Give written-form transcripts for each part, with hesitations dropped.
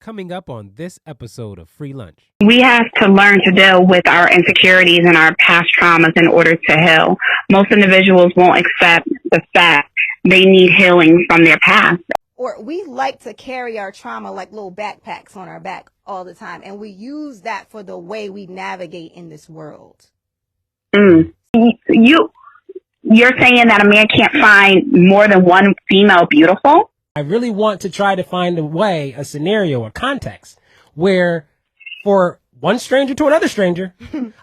Coming up on this episode of Free Lunch. We have to learn to deal with our insecurities and our past traumas in order to heal. Most individuals won't accept the fact they need healing from their past. Or we like to carry our trauma like little backpacks on our back all the time, and we use that for the way we navigate in this world. You're saying that a man can't find more than one female beautiful? I really want to try to find a scenario, a context where for one stranger to another stranger,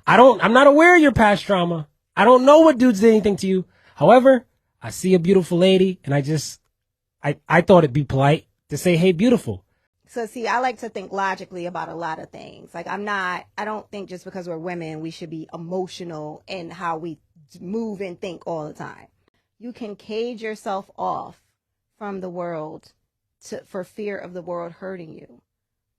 I'm not aware of your past trauma. I don't know what dudes did anything to you. However, I see a beautiful lady and I thought it'd be polite to say, hey, beautiful. So see, I like to think logically about a lot of things. Like I don't think just because we're women, we should be emotional in how we move and think all the time. You can cage yourself off from the world for fear of the world hurting you.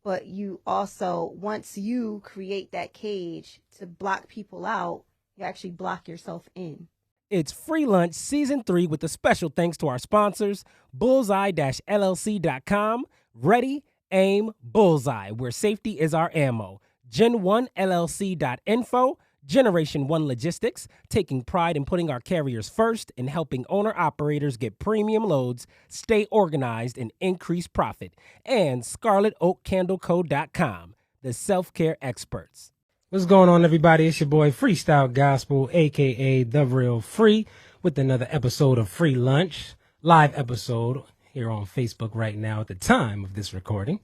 But you also, once you create that cage to block people out, you actually block yourself in. It's Free Lunch Season 3 with a special thanks to our sponsors, Bullseye-LLC.com, Ready, Aim, Bullseye, where safety is our ammo, Gen1LLC.info, Generation 1 Logistics, taking pride in putting our carriers first and helping owner-operators get premium loads, stay organized, and increase profit. And ScarletOakCandleCo.com, the self-care experts. What's going on, everybody? It's your boy Freestyle Gospel, a.k.a. The Real Free, with another episode of Free Lunch, live episode here on Facebook right now at the time of this recording.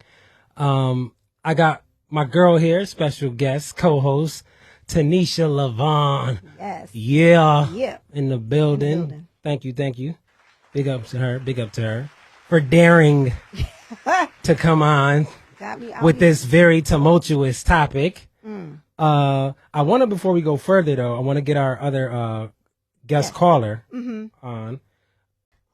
I got my girl here, special guest, co-host, Tonisha Lavonne. Yes. Yeah. In the building. Thank you. Big up to her for daring to come on with this very tumultuous topic. I want to, before we go further though, I want to get our other guest caller on.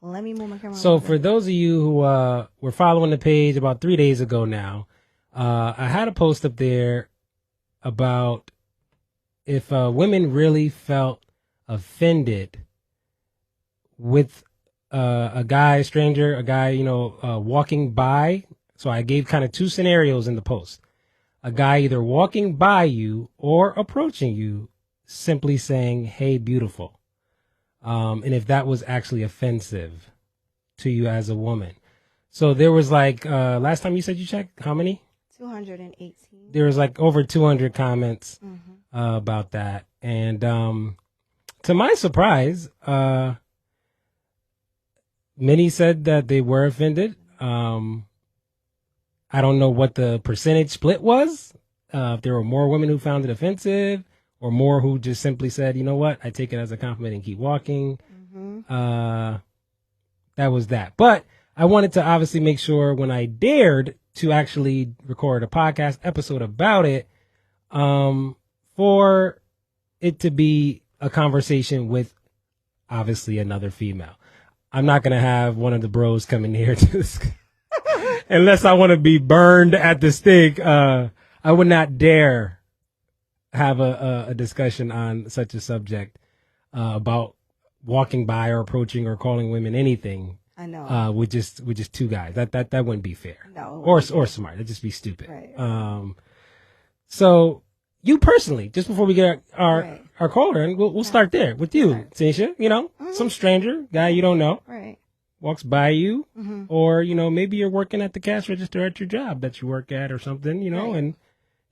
Let me move my camera. So for those of you who were following the page about 3 days ago now, I had a post up there about if women really felt offended with a guy, walking by. So I gave kind of two scenarios in the post. A guy either walking by you or approaching you, simply saying, hey, beautiful. And if that was actually offensive to you as a woman. So there was last time you said you checked, how many? 218. There was over 200 comments about that. And to my surprise, many said that they were offended. I don't know what the percentage split was. If there were more women who found it offensive or more who just simply said, you know what, I take it as a compliment and keep walking. That was that. But I wanted to obviously make sure when I dared to actually record a podcast episode about it, for it to be a conversation with obviously another female. I'm not going to have one of the bros come in here to unless I want to be burned at the stake. I would not dare have a discussion on such a subject about walking by or approaching or calling women anything. I know. With just two guys. That wouldn't be fair. No. Or smart. It'd just be stupid. Right. So you personally, just before we get our caller in, we'll start there with you, Tanisha. Some stranger guy you don't know. Right. Walks by you, or, maybe you're working at the cash register at your job that you work at or something, and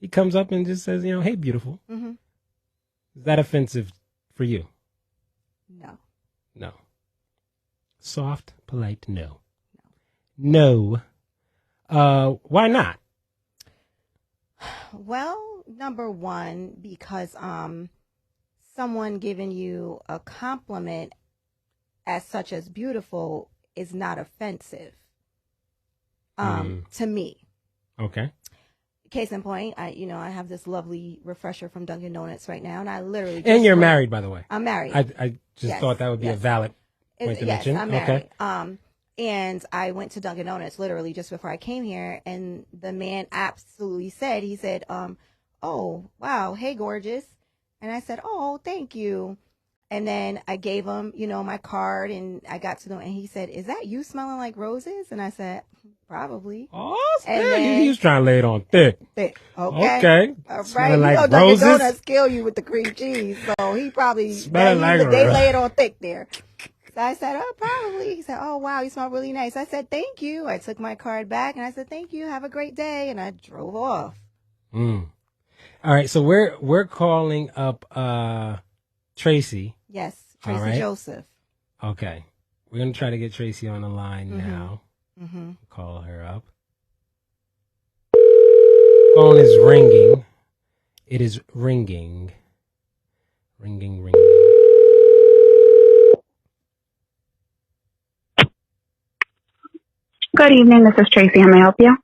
he comes up and just says, hey, beautiful. Is that offensive for you? No. Soft, polite, no. Why not? Well, number one, because someone giving you a compliment as such as beautiful is not offensive to me. Okay. Case in point, I have this lovely refresher from Dunkin' Donuts right now, and I literally and you're married, by the way. I'm married. I just thought that would be a valid point to mention. I'm married. Okay. And I went to Dunkin' Donuts literally just before I came here, and the man absolutely said, oh, wow, hey, gorgeous. And I said, oh, thank you. And then I gave him, my card, and I got to know, and he said, "Is that you smelling like roses?" And I said, "Probably." Oh, And he was trying to lay it on thick. Okay. All right. Smelling Like like Dunkin' roses. Donuts kill you with the cream cheese, so he probably Smelling like they lay it on thick there. So I said, "Oh, probably." He said, "Oh, wow, you smell really nice." I said, "Thank you." I took my card back and I said, "Thank you. Have a great day." And I drove off. All right, so we're calling up Tracy. Yes, Tracy Joseph. Okay, we're gonna try to get Tracy on the line now. Call her up. Phone is ringing. It is ringing. Ringing. Good evening. This is Tracy. How may I help you?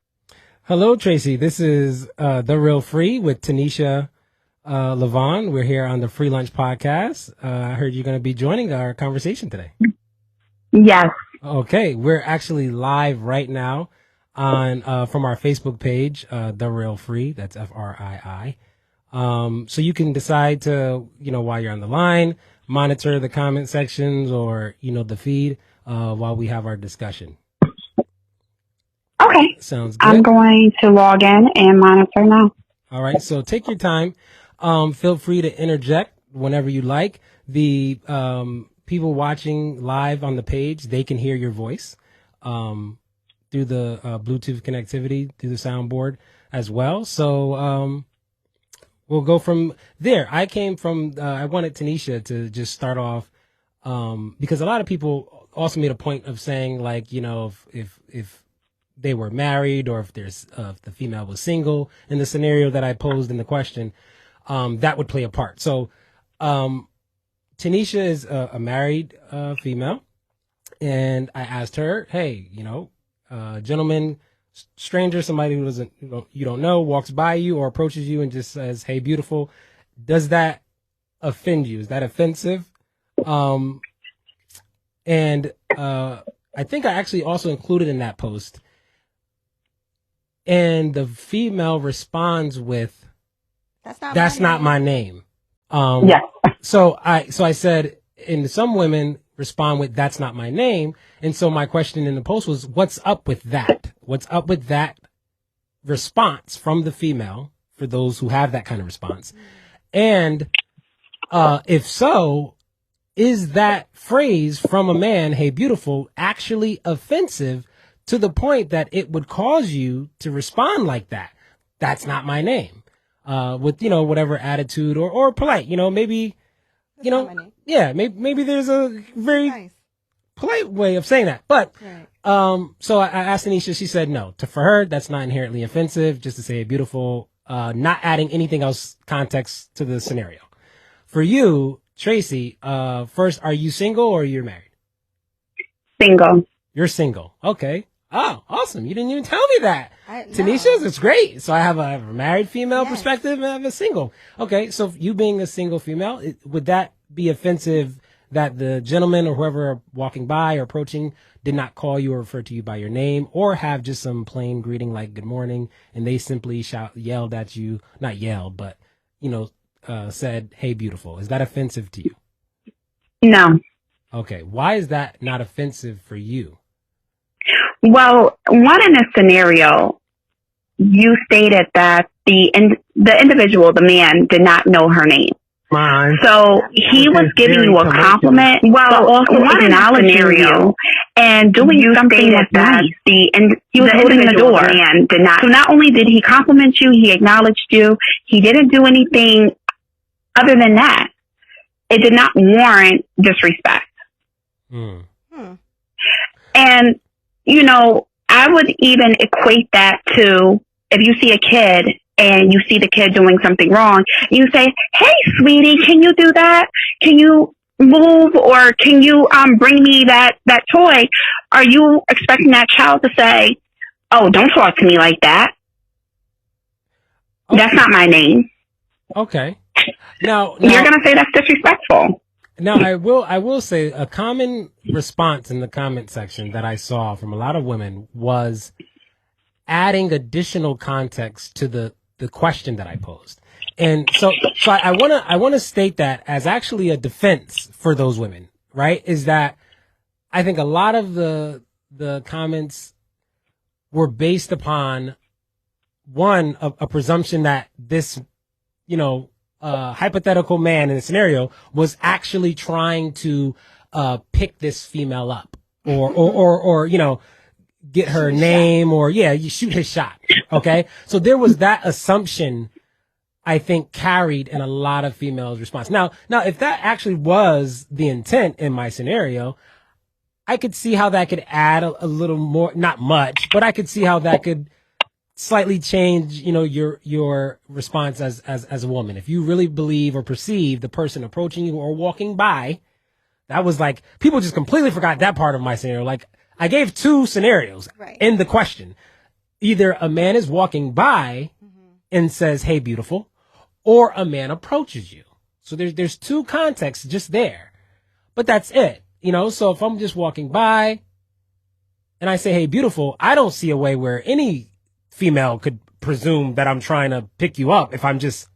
Hello, Tracy. This is The Real Frii with Tonisha Lavonne. We're here on the Free Lunch Podcast. I heard you're going to be joining our conversation today. Yes. Okay, we're actually live right now on from our Facebook page, The Real Frii. That's FRII. So you can decide to, while you're on the line, monitor the comment sections or, the feed while we have our discussion. Okay. Sounds good. I'm going to log in and monitor now. All right. So take your time. Feel free to interject whenever you like. The people watching live on the page, they can hear your voice through the Bluetooth connectivity, through the soundboard as well. So we'll go from there. I wanted Tonisha to just start off because a lot of people also made a point of saying, like, if they were married or if the female was single in the scenario that I posed in the question, that would play a part. So Tonisha is a married female, and I asked her, hey, gentleman, stranger, somebody who doesn't, you don't know, walks by you or approaches you and just says, "Hey, beautiful," does that offend you? Is that offensive? And I think I actually also included in that post, and the female responds with, "That's not my name." Yes. So I said, and some women respond with, "That's not my name." And so my question in the post was, what's up with that? What's up with that response from the female for those who have that kind of response? And if so, is that phrase from a man, "Hey, beautiful," actually offensive to the point that it would cause you to respond like that? "That's not my name." With, whatever attitude or polite, maybe, yeah, maybe there's a very polite way of saying that. But, so I asked Anisha, she said no. For her, that's not inherently offensive, just to say beautiful, not adding anything else context to the scenario. For you, Tracy, first, are you single or you're married? Single. You're single. Okay. Oh, awesome. You didn't even tell me that. Tanisha's, it's great. So I have a married female perspective and I have a single. Okay. So you being a single female, would that be offensive that the gentleman or whoever walking by or approaching did not call you or refer to you by your name, or have just some plain greeting like "good morning," and they simply yelled at you, not yelled, but, said, "Hey, beautiful"? Is that offensive to you? No. Okay. Why is that not offensive for you? Well, one, in this scenario, you stated that the individual, the man, did not know her name. So he was giving you a compliment, also acknowledging you and doing something that's nice. He was holding the door. Man did not. So not only did he compliment you, he acknowledged you. He didn't do anything other than that. It did not warrant disrespect. And, I would even equate that to if you see a kid and you see the kid doing something wrong, you say, "Hey, sweetie, can you do that? Can you move, or can you bring me that toy?" Are you expecting that child to say, "Oh, don't talk to me like that. Okay. That's not my name"? Okay. Now you're going to say that's disrespectful. Now, I will say a common response in the comment section that I saw from a lot of women was adding additional context to the question that I posed. And so I want to state that as actually a defense for those women, right? Is that I think a lot of the comments were based upon one, a presumption that this, hypothetical man in the scenario was actually trying to pick this female up or get her name or you shoot his shot. Okay. So there was that assumption, I think, carried in a lot of females' response. Now, if that actually was the intent in my scenario, I could see how that could add a little more, not much, but I could see how that could slightly change, your response as a woman. If you really believe or perceive the person approaching you or walking by, that was like, people just completely forgot that part of my scenario. Like, I gave two scenarios in the question. Either a man is walking by and says, "Hey, beautiful," or a man approaches you. So there's two contexts just there, but that's it. So if I'm just walking by and I say, "Hey, beautiful," I don't see a way where any female could presume that I'm trying to pick you up if I'm just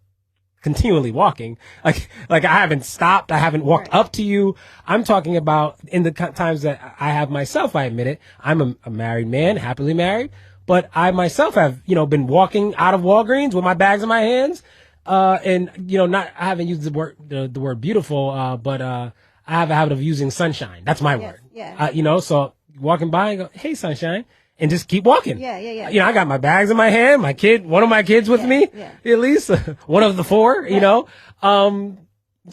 continually walking. Like I haven't stopped. I haven't walked up to you. I'm talking about in the times that I have myself, I admit it. I'm a married man, happily married, but I myself have, been walking out of Walgreens with my bags in my hands. And I haven't used the word beautiful, but I have a habit of using sunshine. That's my word. Yeah. So walking by and go, "Hey, sunshine," and just keep walking. Yeah. I got my bags in my hand, one of my kids with me, at least one of the four,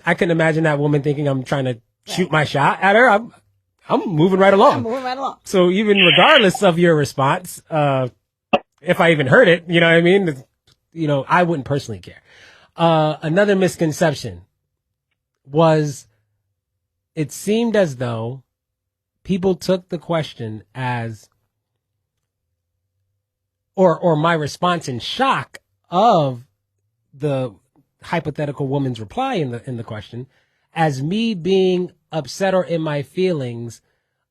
I couldn't imagine that woman thinking I'm trying to shoot my shot at her. I'm moving right along. So even regardless of your response, if I even heard it, you know what I mean? I wouldn't personally care. Another misconception was it seemed as though people took the question as, or my response in shock of the hypothetical woman's reply in the question as me being upset or in my feelings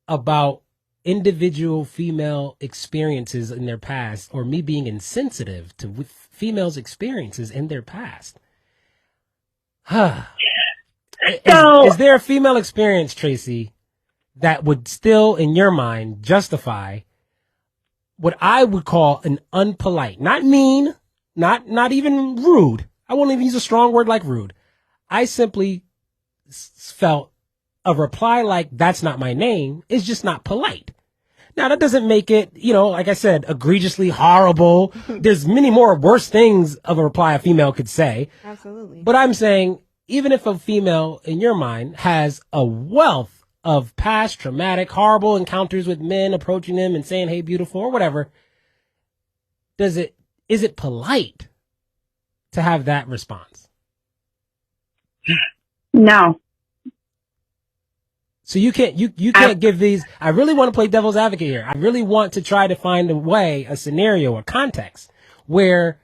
about individual female experiences in their past, or me being insensitive to females' experiences in their past. Is there a female experience, Tracy, that would still, in your mind, justify what I would call an unpolite, not mean, not even rude. I won't even use a strong word like rude. I simply felt a reply like, "That's not my name," is just not polite. Now, that doesn't make it, like I said, egregiously horrible. There's many more worse things of a reply a female could say. Absolutely. But I'm saying, even if a female, in your mind, has a wealth of past traumatic, horrible encounters with men approaching them and saying, "Hey, beautiful," or whatever, is it polite to have that response? No. So you can't give these. I really want to play devil's advocate here. I really want to try to find a scenario, a context where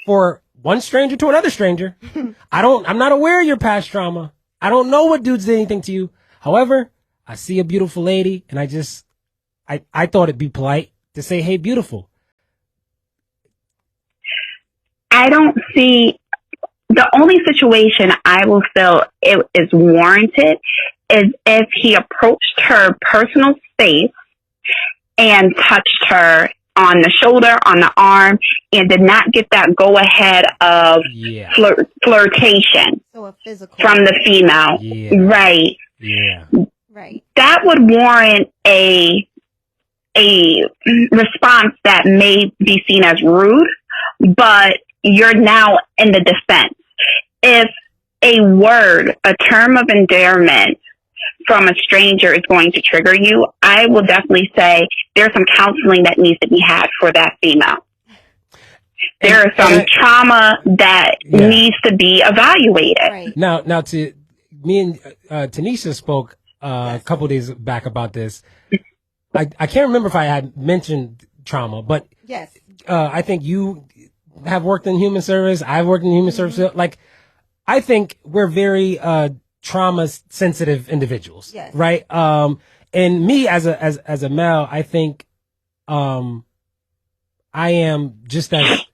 for one stranger to another stranger, I'm not aware of your past trauma. I don't know what dudes did anything to you. However, I see a beautiful lady and I thought it'd be polite to say, "Hey, beautiful." I don't see, the only situation I will feel it is warranted is if he approached her personal space and touched her on the shoulder, on the arm, and did not get that go ahead of flirtation from the female. Yeah. Right. Yeah. Right. That would warrant a response that may be seen as rude, but you're now in the defense. If a word, a term of endearment from a stranger is going to trigger you, I will definitely say there's some counseling that needs to be had for that female. There is some trauma that needs to be evaluated. Right. Now to me and Tonisha spoke a couple of days back about this. I can't remember if I had mentioned trauma, but yes, I think you have worked in human service. I've worked in human service. Like, I think we're very trauma sensitive individuals, right? And me as a male, I think I am just as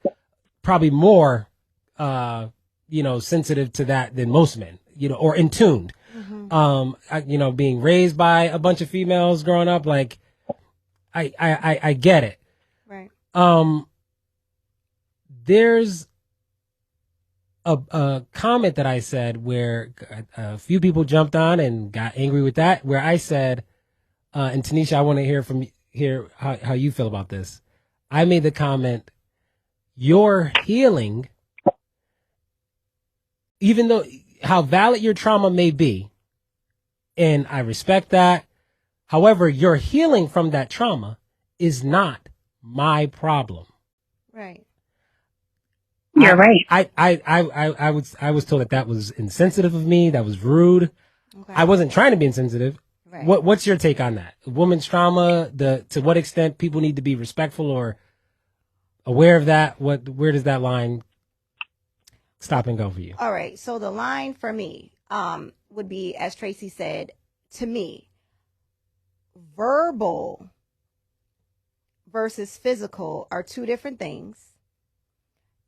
probably more sensitive to that than most men, or in tuned. Being raised by a bunch of females growing up, like I get it. Right. There's a comment that I said where a few people jumped on and got angry with that, where I said, and Tonisha, I want to hear how you feel about this. I made the comment, your healing, even though how valid your trauma may be, and I respect that. However, your healing from that trauma is not my problem. Right. You're right. I was told that was insensitive of me. That was rude. Okay. I wasn't trying to be insensitive. Right. What's your take on that? Women's trauma, to what extent people need to be respectful or aware of that? Where does that line stop and go for you? All right. So the line for me would be, as Tracy said, to me, verbal versus physical are two different things.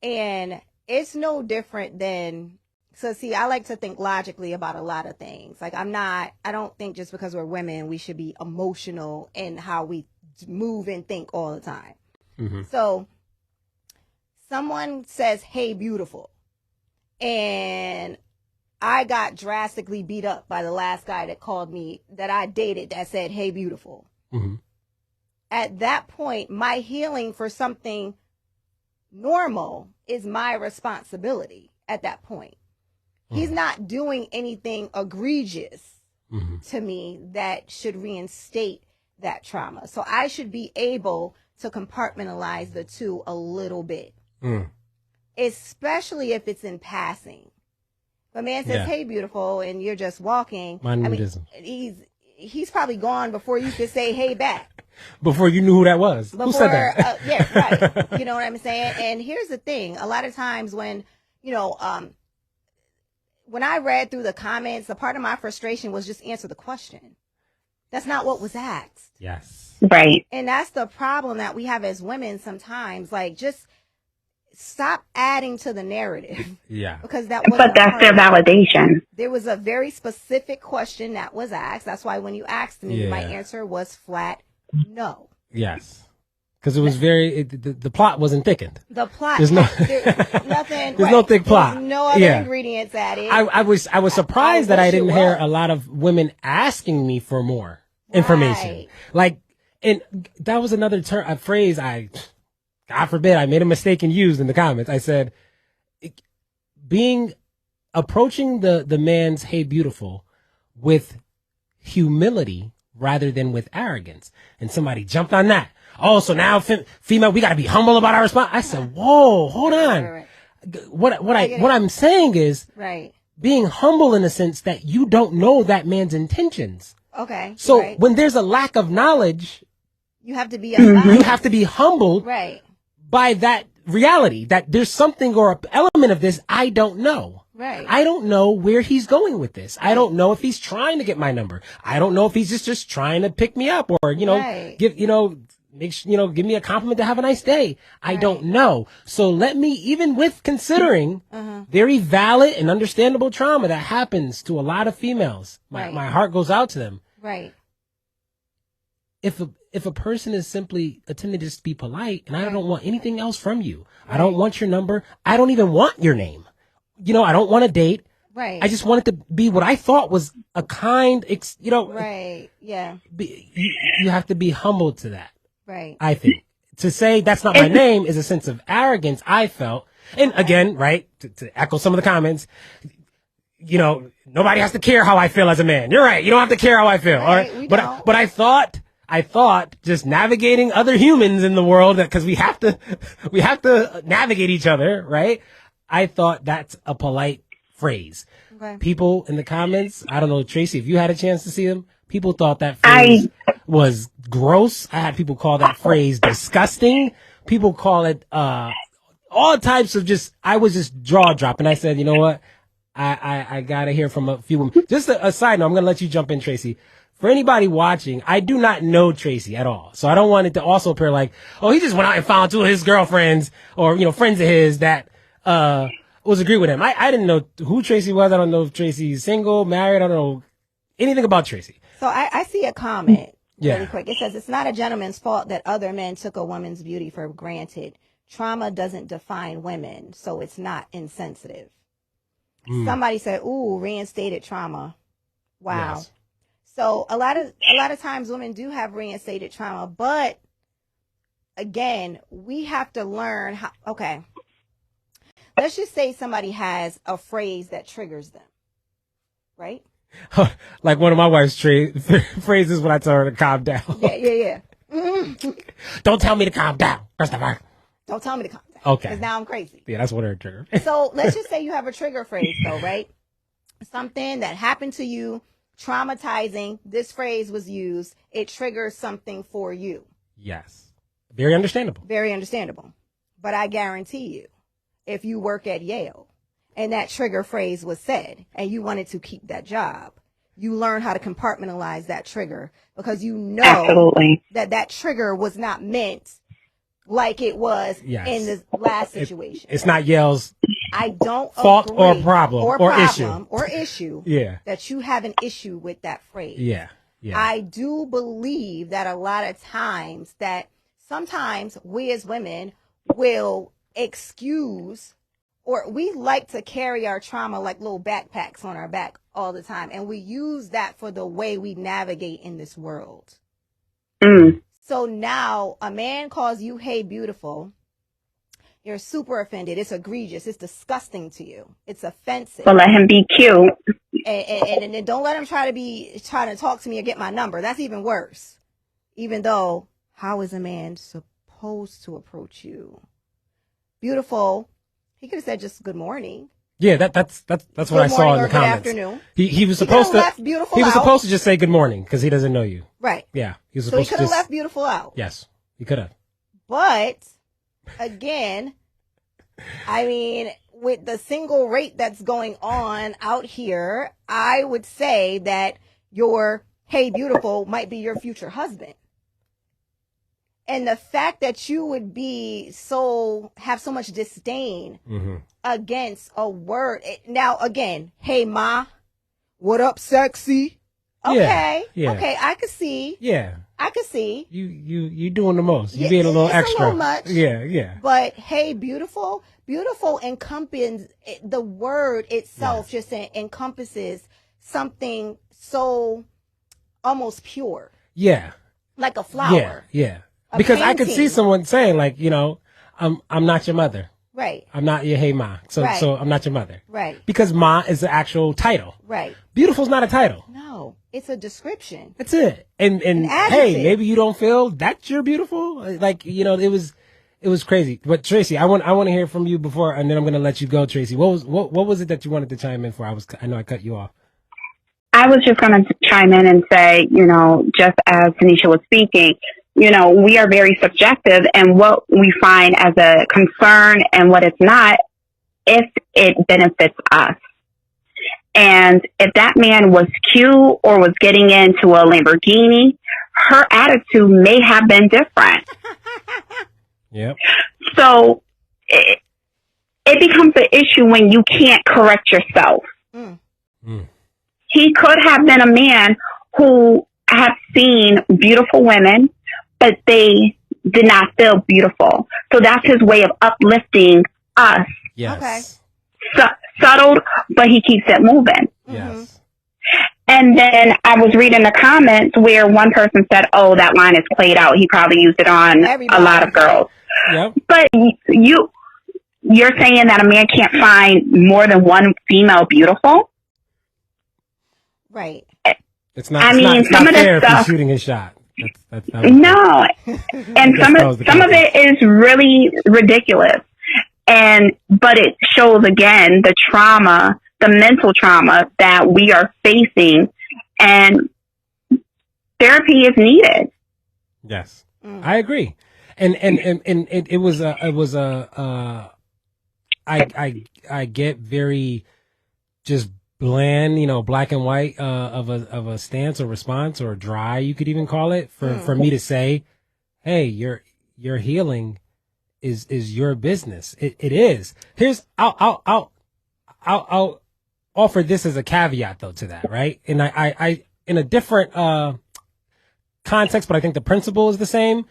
And it's no different than, so see, I like to think logically about a lot of things. Like I don't think just because we're women, we should be emotional in how we move and think all the time. Mm-hmm. So someone says, "Hey, beautiful." And I got drastically beat up by the last guy that called me, that I dated, that said, "Hey, beautiful." Mm-hmm. At that point, my healing for something normal is my responsibility at that point. Mm-hmm. He's not doing anything egregious to me that should reinstate that trauma. So I should be able to compartmentalize the two a little bit, especially if it's in passing. If a man says, "Hey, beautiful," and you're just walking, he's probably gone before you could say, "Hey," back. Before you knew who that was. Who said that? Right. You know what I'm saying? And here's the thing. A lot of times when, when I read through the comments, a part of my frustration was just answer the question. That's not what was asked. Yes. Right. And that's the problem that we have as women sometimes. Like, just stop adding to the narrative. Yeah. Because that's their validation. There was a very specific question that was asked. That's why when you asked me, my answer was flat no. Yes. Because it was the plot wasn't thickened. The plot, there's nothing. There's no thick plot. There's no other ingredients added. I was surprised that I didn't hear a lot of women asking me for more information. Like, and that was another phrase God forbid, I made a mistake and used in the comments. I said, approaching the man's "Hey, beautiful" with humility rather than with arrogance. And somebody jumped on that. Oh, so now female, we got to be humble about our response. I said, whoa, hold on. Right. What I'm saying is being humble in the sense that you don't know that man's intentions. Okay. So when there's a lack of knowledge, you have to be humbled by that reality that there's something or an element of this I don't know. Right. I don't know where he's going with this. I don't know if he's trying to get my number. I don't know if he's just trying to pick me up or, give me a compliment to have a nice day. I don't know. So let me, even with considering very valid and understandable trauma that happens to a lot of females, my heart goes out to them. Right. If a person is simply attempting to just be polite and I don't want anything else from you, I don't want your number. I don't even want your name. I don't want a date. Right. I just want it to be what I thought was a kind, Right. Yeah. You have to be humble to that. Right. I think. To say that's not my name is a sense of arrogance, I felt. And again, to echo some of the comments, nobody has to care how I feel as a man. You're right. You don't have to care how I feel. All right. But I thought just navigating other humans in the world, because we have to navigate each other, right? I thought that's a polite phrase. Okay. People in the comments, I don't know, Tracy, if you had a chance to see them, people thought that phrase was gross. I had people call that phrase disgusting. People call it all types of I was just jaw dropping. I said, you know what? I got to hear from a few women. Just a side note, I'm going to let you jump in, Tracy. For anybody watching, I do not know Tracy at all. So I don't want it to also appear like, oh, he just went out and found two of his girlfriends or, friends of his that was agree with him. I didn't know who Tracy was. I don't know if Tracy's single, married. I don't know anything about Tracy. So I see a comment Yeah. really quick. It says, it's not a gentleman's fault that other men took a woman's beauty for granted. Trauma doesn't define women, so it's not insensitive. Somebody said, ooh, reinstated trauma. Wow. Yes. So a lot of times women do have reinstated trauma, but again, we have to learn how, okay. Let's just say somebody has a phrase that triggers them, right? Like one of my wife's phrases when I tell her to calm down. Yeah. Don't tell me to calm down, Christopher. Don't tell me to calm down. Okay. Because now I'm crazy. Yeah, that's one of her triggers. So let's just say you have a trigger phrase though, right? Something that happened to you, traumatizing, this phrase was used, it triggers something for you. Yes. Very understandable. Very understandable. But I guarantee you, if you work at Yale and that trigger phrase was said and you wanted to keep that job, you learn how to compartmentalize that trigger because you know Absolutely. that trigger was not meant like it was in the last situation. It's not Yale's I don't fault agree, or problem or issue yeah. that you have an issue with that phrase. Yeah. Yeah. I do believe that a lot of times that sometimes we as women will excuse, or we like to carry our trauma like little backpacks on our back all the time. And we use that for the way we navigate in this world. So now a man calls you, hey, beautiful. You're super offended. It's egregious. It's disgusting to you. It's offensive. But let him be cute. And then don't let him trying to talk to me or get my number. That's even worse. Even though, how is a man supposed to approach you? Beautiful. He could have said just good morning. Yeah, that's what I saw in the comments. Good afternoon. He was supposed to left beautiful he was out. supposed to just say good morning because he doesn't know you. Right. Yeah, he was So he supposed could to have just left beautiful out. Yes, he could have. But again, I mean, with the single rate that's going on out here, I would say that your hey beautiful might be your future husband. And the fact that you would have so much disdain against a word. Now, again, hey, ma, what up, sexy? Okay. Yeah. Okay. I could see. Yeah. I could see. You doing the most. You being a little extra. A little much. Yeah. But hey, beautiful encompasses, the word itself just encompasses something so almost pure. Yeah. Like a flower. Yeah. Because I could see someone saying like, I'm not your mother. Right. I'm not your hey ma. So I'm not your mother. Right. Because ma is the actual title. Right. Beautiful's not a title. No, it's a description. That's it. And hey, maybe you don't feel that you're beautiful. Like, it was crazy. But Tracy, I want to hear from you before, and then I'm going to let you go, Tracy. What was it that you wanted to chime in for? I know I cut you off. I was just going to chime in and say, just as Tonisha was speaking, we are very subjective, and what we find as a concern and what it's not, if it benefits us. And if that man was cute or was getting into a Lamborghini, her attitude may have been different. Yep. So it becomes an issue when you can't correct yourself. He could have been a man who had seen beautiful women, but they did not feel beautiful. So that's his way of uplifting us. Yes. Okay. Subtle, but he keeps it moving. Yes. And then I was reading the comments where one person said, oh, that line is played out. He probably used it on a lot of girls. Yep. But you're saying that a man can't find more than one female beautiful? Right. It's not fair if he's shooting his shot. That's not no. And some of it is really ridiculous. But it shows again the trauma, the mental trauma that we are facing, and therapy is needed. Yes. I agree. And it was I get very just bland, black and white of a stance or response, or dry, you could even call it, for me to say, hey, your healing is your business. It is. I'll offer this as a caveat though to that, right? And I in a different context, but I think the principle is the same.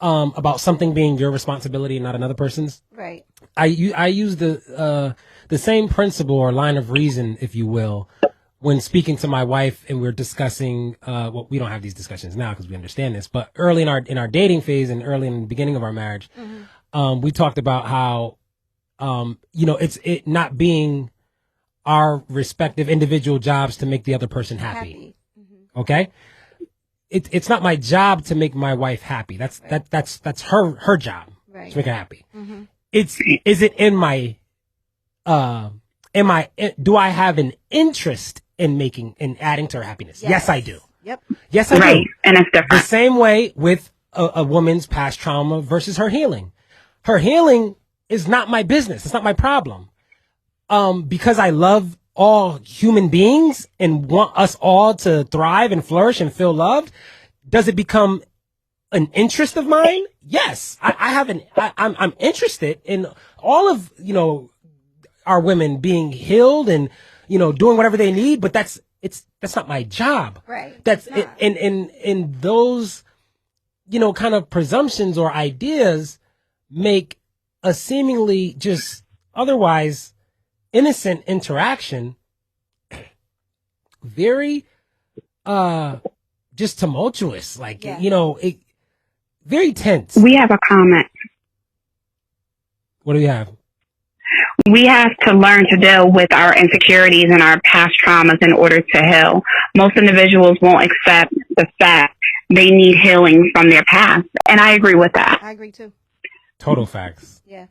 About something being your responsibility and not another person's. Right. I use the same principle or line of reason, if you will, when speaking to my wife and we're discussing. Well, we don't have these discussions now because we understand this, but early in our dating phase and early in the beginning of our marriage, we talked about how, it's not being our respective individual jobs to make the other person happy. Okay. It's not my job to make my wife happy. That's her job to make her happy. Is it in my, do I have an interest in adding to her happiness? Yes, I do. Yep. Yes, I do. And it's different. The same way with a woman's past trauma versus her healing. Her healing is not my business. It's not my problem. Because I love all human beings and want us all to thrive and flourish and feel loved, does it become an interest of mine? Yes. I'm interested in all of, our women being healed and, doing whatever they need, but that's not my job. Right. That's in those, kind of presumptions or ideas make a seemingly just otherwise innocent interaction very just tumultuous, like very tense. We have a comment. What do we have? We have to learn to deal with our insecurities and our past traumas in order to heal. Most individuals won't accept the fact they need healing from their past, and I agree with that. I agree too. Total facts. Yeah.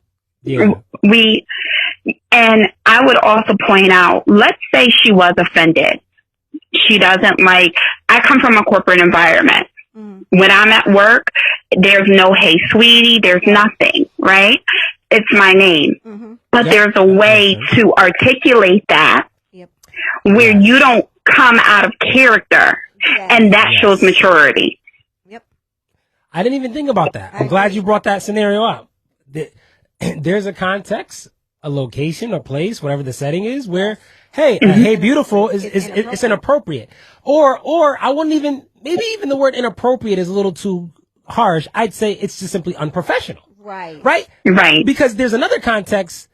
And I would also point out, let's say she was offended. She doesn't I come from a corporate environment. When I'm at work, there's no, hey, sweetie, there's nothing, right? It's my name. But there's a way to articulate that where you don't come out of character. And that shows maturity. I didn't even think about that. I'm glad you brought that scenario up. There's a context, a location, a place, whatever the setting is, where, hey, hey, beautiful it's inappropriate. Or I wouldn't even, maybe even the word inappropriate is a little too harsh. I'd say it's just simply unprofessional. Right. Right. Because there's another context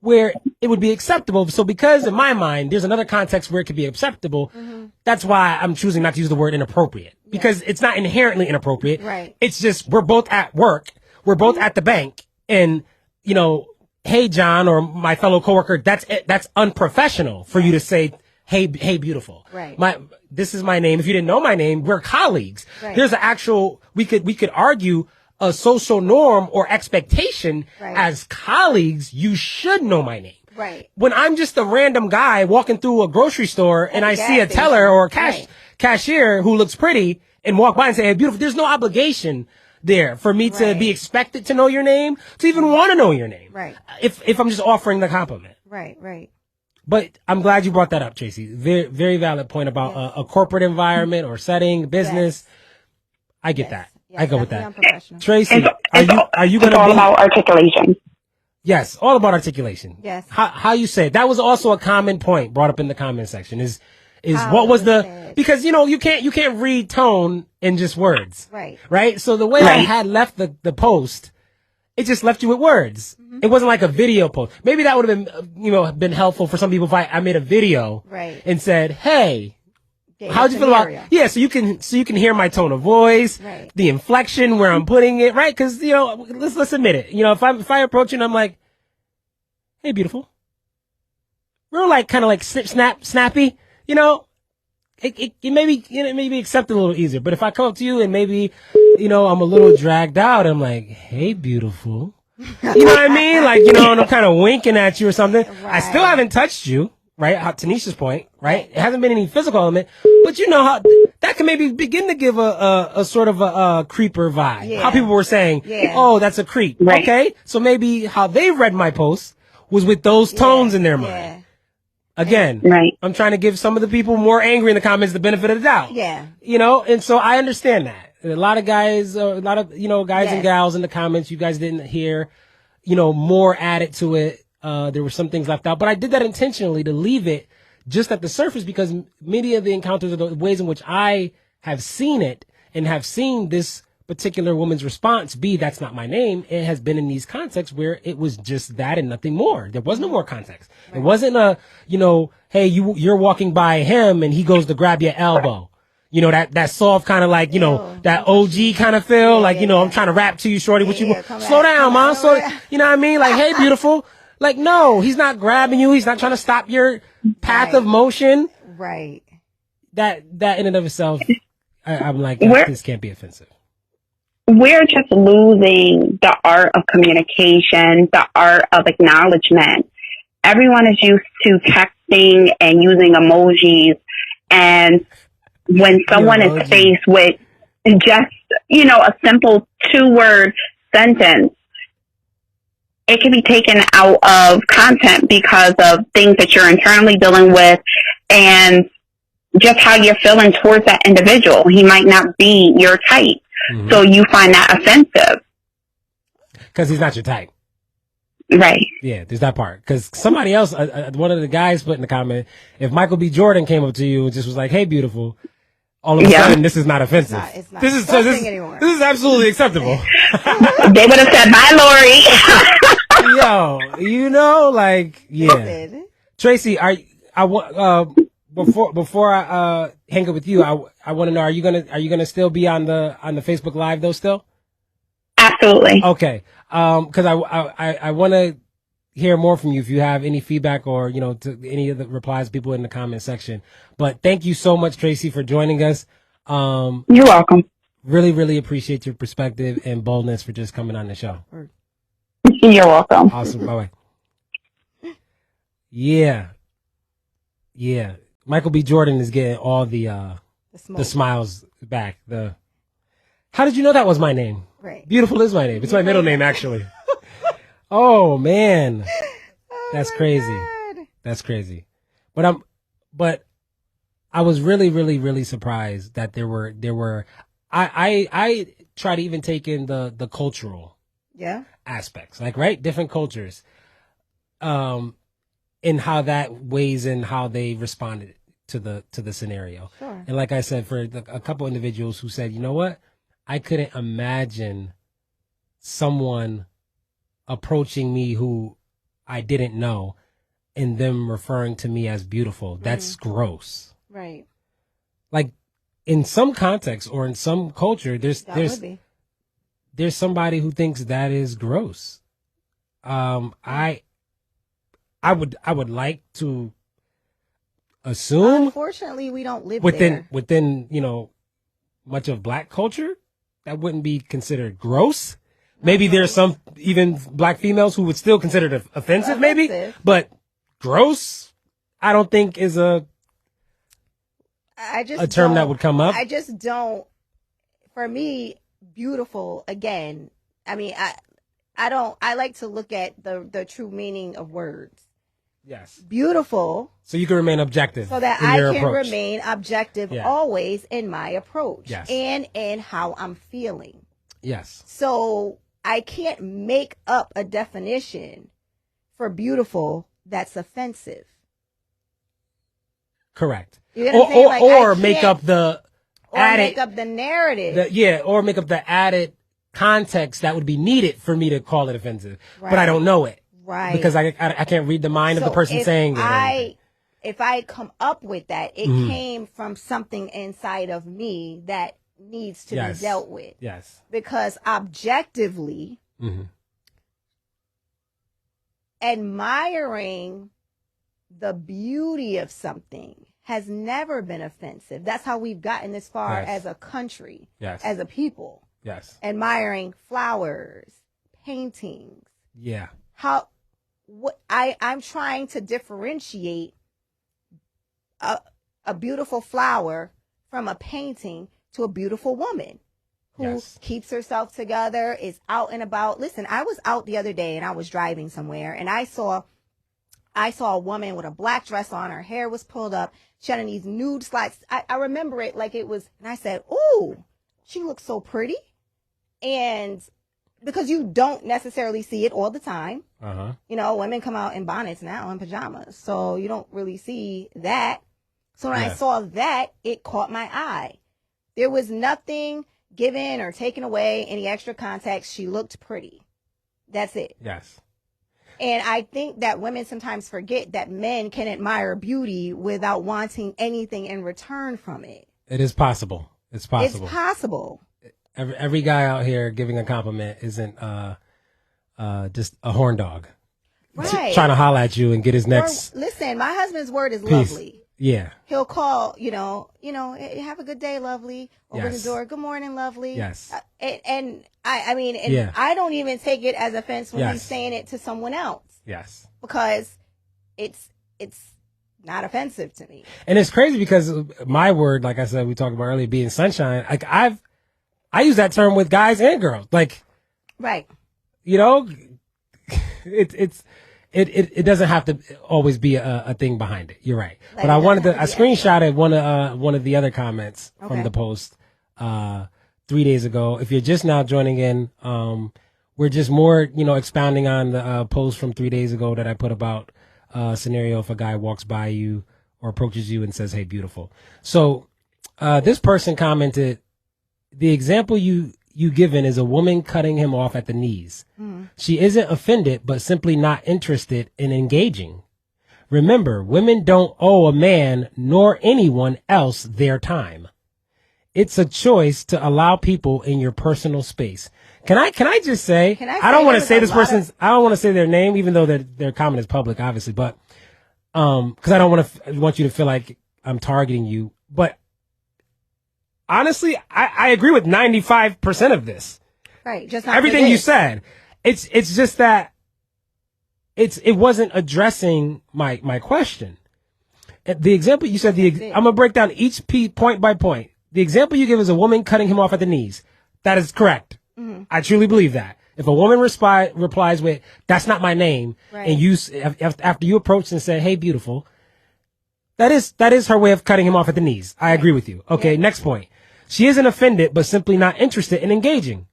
where it would be acceptable. So because in my mind, there's another context where it could be acceptable. That's why I'm choosing not to use the word inappropriate, because it's not inherently inappropriate. Right. It's just, we're both at work. We're both at the bank, and, hey, John, or my fellow coworker, that's unprofessional for you to say, hey, beautiful. Right. This is my name. If you didn't know my name, we're colleagues. Right. There's an actual, we could argue a social norm or expectation as colleagues. You should know my name. Right. When I'm just a random guy walking through a grocery store and I see a teller or a cashier who looks pretty and walk by and say, hey, beautiful, there's no obligation there for me to be expected to know your name, to even want to know your name. Right. If I'm just offering the compliment. Right. But I'm glad you brought that up, Tracy. Very, very valid point about a corporate environment or setting, business. I get that. Yes, I go with that. unprofessional. Tracy, are you going to all about articulation? Yes, all about articulation. Yes. How you say it. That was also a common point brought up in the comment section is How what was it the said. because you can't read tone in just words. Right. So the way I had left the post, it just left you with words. It wasn't like a video post. Maybe that would have been been helpful for some people if I made a video and said, hey, how'd you feel about so you can hear my tone of voice, the inflection where I'm putting it, right? Because let's admit it. If I approach you and I'm like, hey, beautiful, real kind of snip, snappy, it maybe accept it a little easier. But if I come up to you and maybe I'm a little dragged out, I'm like, hey, beautiful, you know what I mean? And I'm kind of winking at you or something. I still haven't touched you. Right, Tanisha's point, right? It hasn't been any physical element, but how that can maybe begin to give a sort of a creeper vibe. Yeah. How people were saying, oh, that's a creep. Right. Okay, so maybe how they read my post was with those tones in their mind. Again, I'm trying to give some of the people more angry in the comments the benefit of the doubt. Yeah. And so I understand that. A lot of guys, guys and gals in the comments, you guys didn't hear, more added to it. There were some things left out, but I did that intentionally to leave it just at the surface because many of the encounters are the ways in which I have seen it and have seen this particular woman's response be, that's not my name. It has been in these contexts where it was just that and nothing more. There was no more context. Right. It wasn't a, hey, you're walking by him and he goes to grab your elbow. That soft kind of like, that OG kind of feel. I'm trying to rap to you, shorty. What you slow down, man. You know what I mean? Like, hey, beautiful. Like, no, he's not grabbing you. He's not trying to stop your path of motion. Right. That in and of itself, I'm like, this can't be offensive. We're just losing the art of communication, the art of acknowledgement. Everyone is used to texting and using emojis. And when someone is faced with just, a simple 2-word sentence, it can be taken out of content because of things that you're internally dealing with and just how you're feeling towards that individual. He might not be your type. Mm-hmm. So you find that offensive. Because he's not your type. Right. Yeah, there's that part. Because somebody else, one of the guys put in the comment, if Michael B. Jordan came up to you and just was like, hey, beautiful, all of a sudden, this is not offensive. It's not this is absolutely acceptable. They would have said, bye, Lori. Yo, yeah. Tracy, before I hang up with you, I want to know, are you gonna still be on the Facebook Live though still? Absolutely. Okay. Because I want to hear more from you if you have any feedback or to any of the replies people in the comment section. But thank you so much, Tracy, for joining us. You're welcome. Really, really appreciate your perspective and boldness for just coming on the show. You're welcome. Awesome. Bye bye. Yeah. Michael B. Jordan is getting all the smiles back. How did you know that was my name? Right. Beautiful is my name. It's my middle name, actually. Oh man, that's crazy. God. That's crazy. But I was really, really, really surprised that there were. I try to even take in the cultural aspects, different cultures, and how that weighs in how they responded to the scenario. Sure. And like I said, for a couple individuals who said, you know what, I couldn't imagine someone approaching me who I didn't know and them referring to me as beautiful. That's gross. Right. Like in some context or in some culture, there's somebody who thinks that is gross. I would like to assume. Unfortunately, we don't live within much of black culture that wouldn't be considered gross. Maybe there's some even black females who would still consider it offensive, maybe, but gross, I don't think is a term that would come up. I just don't. For me, beautiful. Again, I mean, I don't. I like to look at the true meaning of words. Yes. Beautiful. So you can remain objective. So that I can remain objective always in my approach. Yes. And in how I'm feeling. Yes. So I can't make up a definition for beautiful that's offensive. Correct. You know what I'm saying? Or make up the added, make up the narrative. Or make up the added context that would be needed for me to call it offensive. Right. But I don't know it. Right. Because I can't read the mind of the person saying it. If I come up with that, it came from something inside of me that needs to be dealt with. Yes. Because objectively, admiring the beauty of something has never been offensive. That's how we've gotten this far as a country, as a people. Yes. Admiring flowers, paintings. Yeah. I'm trying to differentiate a beautiful flower from a painting to a beautiful woman who keeps herself together, is out and about. Listen, I was out the other day and I was driving somewhere and I saw a woman with a black dress on. Her hair was pulled up. She had on these nude slides. I remember it like it was, and I said, "Ooh, she looks so pretty." And because you don't necessarily see it all the time. Uh-huh. You know, women come out in bonnets now in pajamas, so you don't really see that. So when I saw that, it caught my eye. There was nothing given or taken away, any extra context. She looked pretty. That's it. Yes. And I think that women sometimes forget that men can admire beauty without wanting anything in return from it. It is possible. It's possible. It's possible. Every guy out here giving a compliment isn't just a horn dog. Right. Trying to holler at you and get his next. Listen, my husband's word is piece. lovely. Yeah. He'll call, have a good day, lovely. Open the door. Good morning, lovely. Yes. I don't even take it as offense when he's saying it to someone else. Yes. Because it's not offensive to me. And it's crazy because my word, like I said, we talked about earlier, being sunshine. Like I use that term with guys and girls. Like, right. You know, it doesn't have to always be a thing behind it. You're right. Like, but I screenshotted one of the other comments from the post 3 days ago. If you're just now joining in, we're just more, expounding on the post from 3 days ago that I put about a scenario if a guy walks by you or approaches you and says, "Hey, beautiful." So this person commented, the example you given is a woman cutting him off at the knees. She isn't offended, but simply not interested in engaging. Remember, women don't owe a man nor anyone else their time. It's a choice to allow people in your personal space. Can I just say, I don't want to say this person's, I don't want to say their name, even though their comment is public, obviously, but, cause I don't want you to feel like I'm targeting you, but honestly, I agree with 95% of this. Right. Just not everything you said. It's just that it wasn't addressing my question. The example you said, I'm going to break down each point by point. The example you give is a woman cutting him off at the knees. That is correct. Mm-hmm. I truly believe that. If a woman replies with, "That's not my name," right, and you, after you approach and say, "Hey, beautiful," that is her way of cutting him off at the knees. I agree with you. Okay. Yeah. Next point. She isn't offended, but simply not interested in engaging.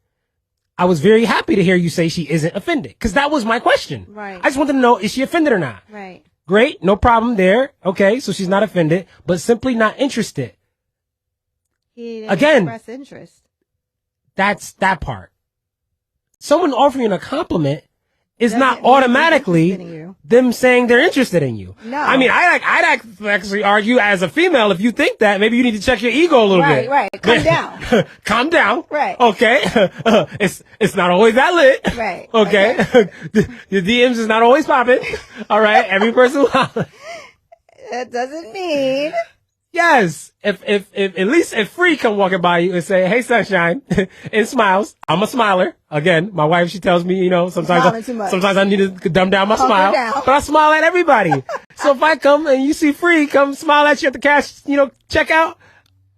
I was very happy to hear you say she isn't offended, because that was my question. Right. I just wanted to know, is she offended or not? Right. Great. No problem there. Okay. So she's not offended, but simply not interested. He didn't express interest. That's that part. Someone offering a compliment is not automatically them saying they're interested in you. No. I mean, I'd actually argue as a female, if you think that, maybe you need to check your ego a little bit. Right. Calm down. Calm down. Right. Okay. It's not always that lit. Right. Okay. Your DMs is not always popping. All right. Every person. That doesn't mean. Yes. If at least if Frii come walking by you and say, "Hey, sunshine," and smiles, I'm a smiler. Again, my wife, she tells me, sometimes I need to dumb down my smile, but I smile at everybody. So if I come and you see Frii come smile at you at the cash, checkout,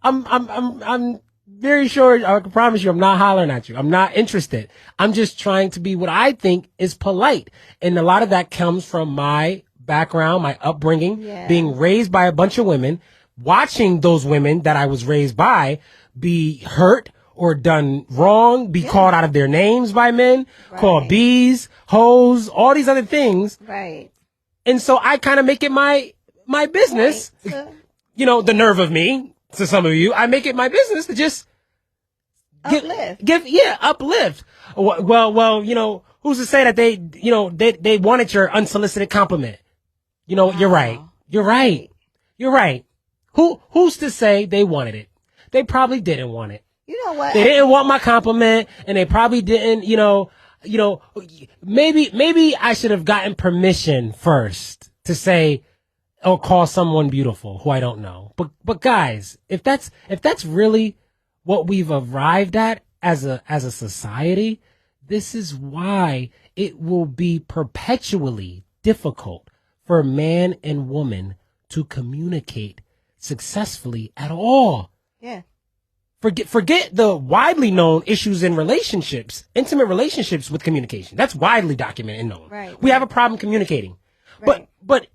I'm very sure, I can promise you, I'm not hollering at you. I'm not interested. I'm just trying to be what I think is polite. And a lot of that comes from my background, my upbringing, being raised by a bunch of women, watching those women that I was raised by be hurt or done wrong, be called out of their names by men, called bees, hoes, all these other things. Right. And so I kind of make it my business, the nerve of me, to some of you, I make it my business to just uplift. Well, who's to say that they wanted your unsolicited compliment? You're right. You're right. Who's to say they wanted it? They probably didn't want it. You know what? They didn't want my compliment, and they probably didn't, maybe I should have gotten permission first to say or call someone beautiful who I don't know. But guys, if that's really what we've arrived at as a society, this is why it will be perpetually difficult for man and woman to communicate successfully at all. Yeah. Forget the widely known issues in relationships, intimate relationships with communication. That's widely documented and known. Right. We have a problem communicating. Right. But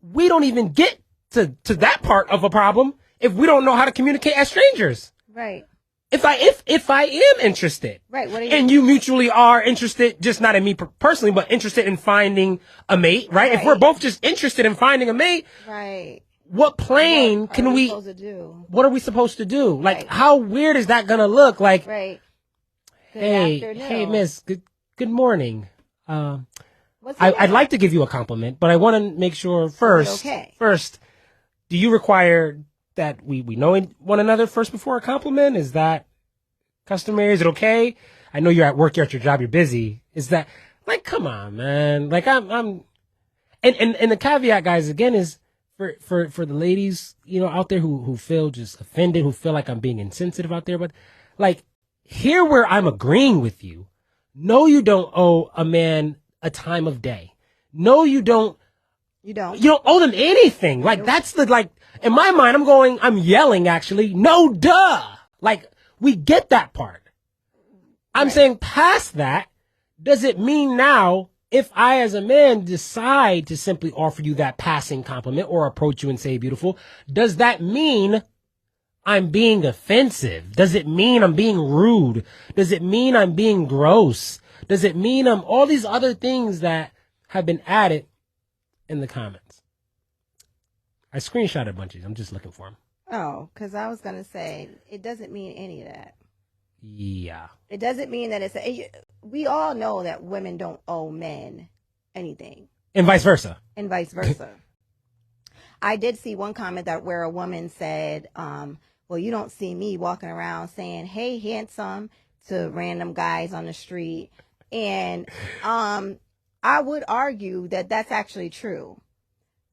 we don't even get to that part of a problem if we don't know how to communicate as strangers. Right. if I am interested, right? What are you? And you mutually are interested, just not in me personally, but interested in finding a mate, right? If we're both just interested in finding a mate, right? What plane can we? What are we supposed to do? Like, how weird is that gonna look? Like, right? Hey, Miss. Good morning. I'd like to give you a compliment, but I want to make sure first. First, do you require that we know one another first before a compliment? Is that customary? Is it okay? I know you're at work, you're at your job, you're busy. Is that like, come on, man? Like and the caveat, guys, again, is for the ladies, out there who feel just offended, who feel like I'm being insensitive out there, but like here where I'm agreeing with you. No, you don't owe a man a time of day. No, you don't. You don't owe them anything. Like that's in my mind, I'm yelling actually. No, duh. Like we get that part. I'm saying past that, does it mean now if I as a man decide to simply offer you that passing compliment or approach you and say beautiful, does that mean I'm being offensive? Does it mean I'm being rude? Does it mean I'm being gross? Does it mean I'm all these other things that have been added in the comments? I screenshot a bunch of these. I'm just looking for them. Oh, because I was going to say, it doesn't mean any of that. Yeah. It doesn't mean that we all know that women don't owe men anything. And vice versa. I did see one comment where a woman said, well, you don't see me walking around saying, hey, handsome, to random guys on the street. And I would argue that that's actually true.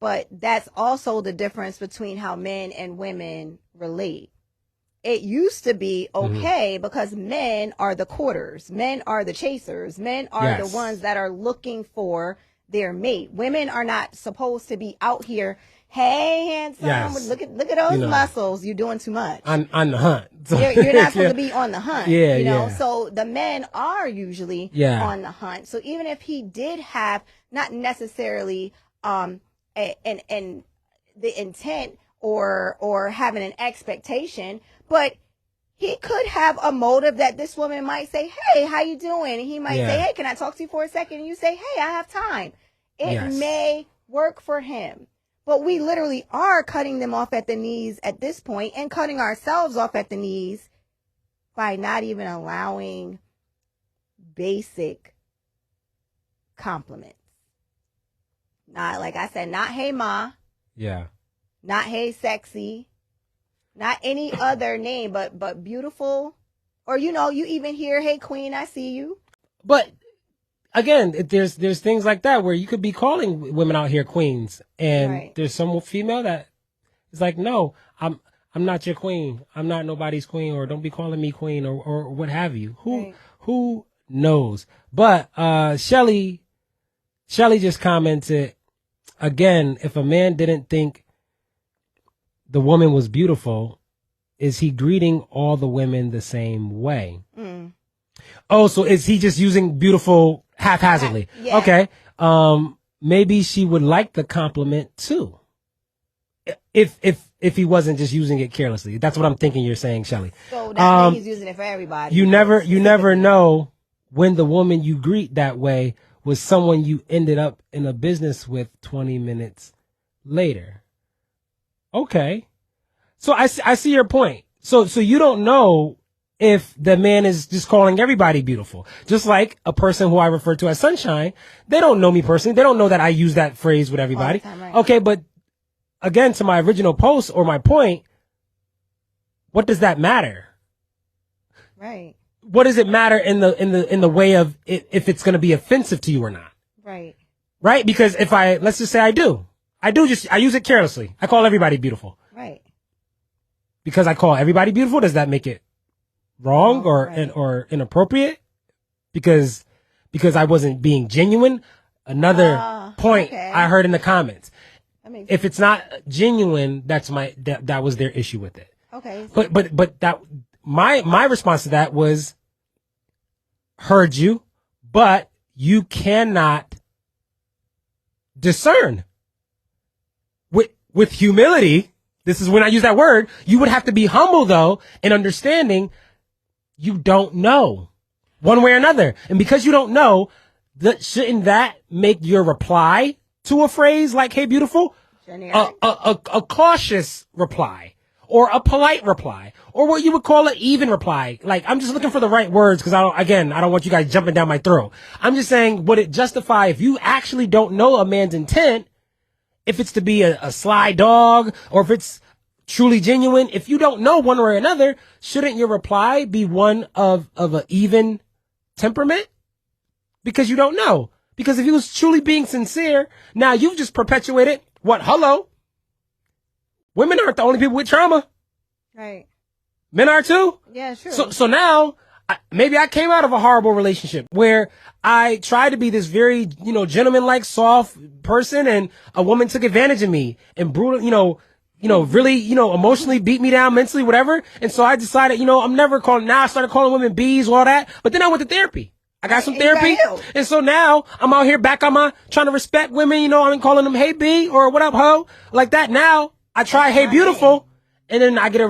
But that's also the difference between how men and women relate. It used to be okay because men are the courters. Men are the chasers. Men are the ones that are looking for their mate. Women are not supposed to be out here. Hey, handsome, look at those muscles. You're doing too much. On the hunt. You're not supposed to be on the hunt. Yeah, you know. So the men are usually on the hunt. So even if he did have not necessarily and the intent or having an expectation, but he could have a motive that this woman might say, hey, how you doing? And he might say, hey, can I talk to you for a second? And you say, hey, I have time. It may work for him. But we literally are cutting them off at the knees at this point and cutting ourselves off at the knees by not even allowing basic compliments. Not, like I said, not hey, ma. Yeah. Not hey, sexy. Not any other name, but beautiful. Or, you even hear, hey, queen, I see you. But again, there's things like that where you could be calling women out here queens, and there's some female that is like, no, I'm not your queen. I'm not nobody's queen, or don't be calling me queen, or what have you. Who knows? But Shelly just commented again. If a man didn't think the woman was beautiful, is he greeting all the women the same way? Oh, so is he just using beautiful haphazardly? Yeah. Okay. Maybe she would like the compliment too. If he wasn't just using it carelessly. That's what I'm thinking you're saying, Shelly. So that means he's using it for everybody. You never know when the woman you greet that way was someone you ended up in a business with 20 minutes later. Okay. So I see your point. So you don't know if the man is just calling everybody beautiful. Just like a person who I refer to as Sunshine, they don't know me personally. They don't know that I use that phrase with everybody. All the time, right. Okay, but again, to my original post or my point, what does that matter? Right. What does it matter in the way of if it's going to be offensive to you or not? Right. Right? Because let's just say I use it carelessly. I call everybody beautiful. Right. Because I call everybody beautiful, does that make it wrong or inappropriate? Because I wasn't being genuine? Another point I heard in the comments. If it's not genuine, that was their issue with it. Okay. But that my response to that was, heard you, but you cannot discern. With humility, this is when I use that word, you would have to be humble though in understanding you don't know one way or another. And because you don't know, shouldn't that make your reply to a phrase like, hey, beautiful, a cautious reply or a polite reply or what you would call an even reply? Like, I'm just looking for the right words because I don't want you guys jumping down my throat. I'm just saying, would it justify if you actually don't know a man's intent, if it's to be a sly dog or if it's truly genuine, if you don't know one way or another, shouldn't your reply be one of an even temperament? Because you don't know. Because if he was truly being sincere, now you've just perpetuated what? Hello. Women aren't the only people with trauma. Right. Men are too. Yeah, sure. So now, maybe I came out of a horrible relationship where I tried to be this very, gentleman-like, soft person, and a woman took advantage of me and brutal, really, emotionally beat me down mentally, whatever. And so I decided, I'm never calling, now I started calling women bees, all that. But then I went to therapy. I got some therapy. And so now I'm out here back on trying to respect women, I'm calling them, hey B, or what up, ho? Like that. Now I try, hey beautiful. And then I get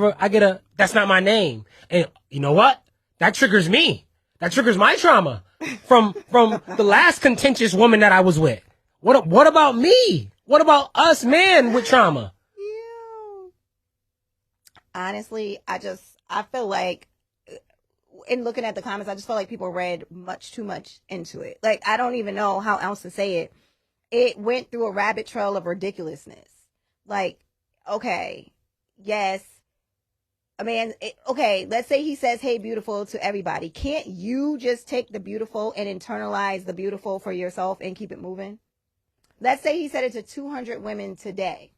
a, that's not my name. And you know what? That triggers me. That triggers my trauma from the last contentious woman that I was with. What about me? What about us men with trauma? Honestly, I feel like in looking at the comments, I just feel like people read much too much into it. Like, I don't even know how else to say it. It went through a rabbit trail of ridiculousness. Like, okay, yes, okay, let's say he says, hey, beautiful to everybody. Can't you just take the beautiful and internalize the beautiful for yourself and keep it moving? Let's say he said it to 200 women today.